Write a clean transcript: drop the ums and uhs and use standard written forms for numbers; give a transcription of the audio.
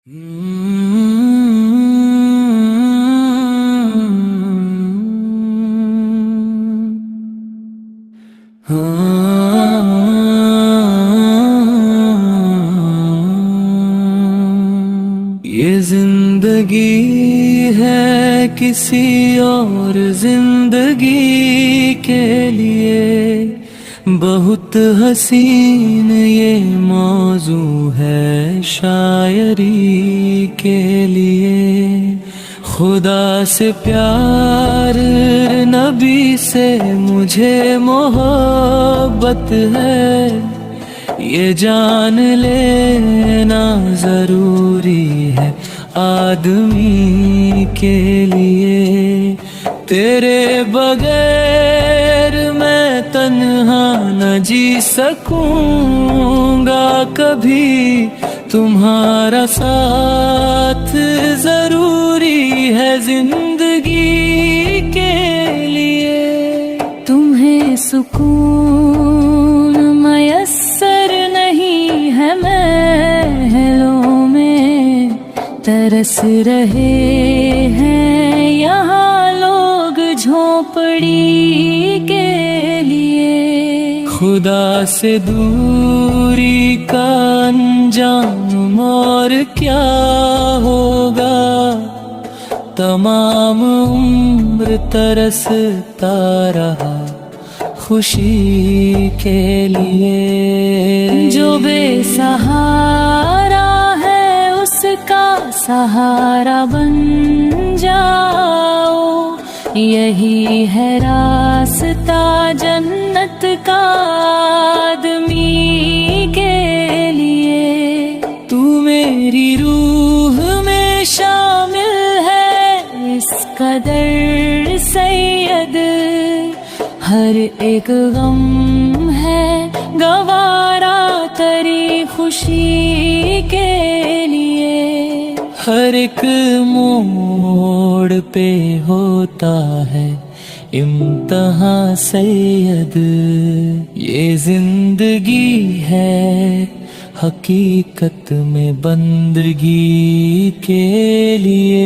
ये जिंदगी है किसी और जिंदगी के लिए, बहुत हसीन ये मौजू है शायरी के लिए। खुदा से प्यार, नबी से मुझे मोहब्बत है, ये जान लेना जरूरी है आदमी के लिए। तेरे बगैर मैं तन्हा न जी सकूंगा कभी, तुम्हारा साथ जरूरी है जिंदगी के लिए। तुम्हें सुकून मयस्सर नहीं है महलों में, तरस रहे हैं यहाँ लोग झोपड़ी के लिए। खुदा से दूरी का अंजाम और क्या होगा, तमाम उम्र तरसता रहा खुशी के लिए। जो बेसहारा है उसका सहारा बन जाओ, यही है रास्ता जन्नत का आदमी के लिए। तू मेरी रूह में शामिल है इस कदर सैयद, हर एक गम है गवारा तेरी खुशी के लिए। हर एक मोड़ पे होता है इम्तिहान सैयद, ये जिंदगी है हकीकत में बंदगी के लिए।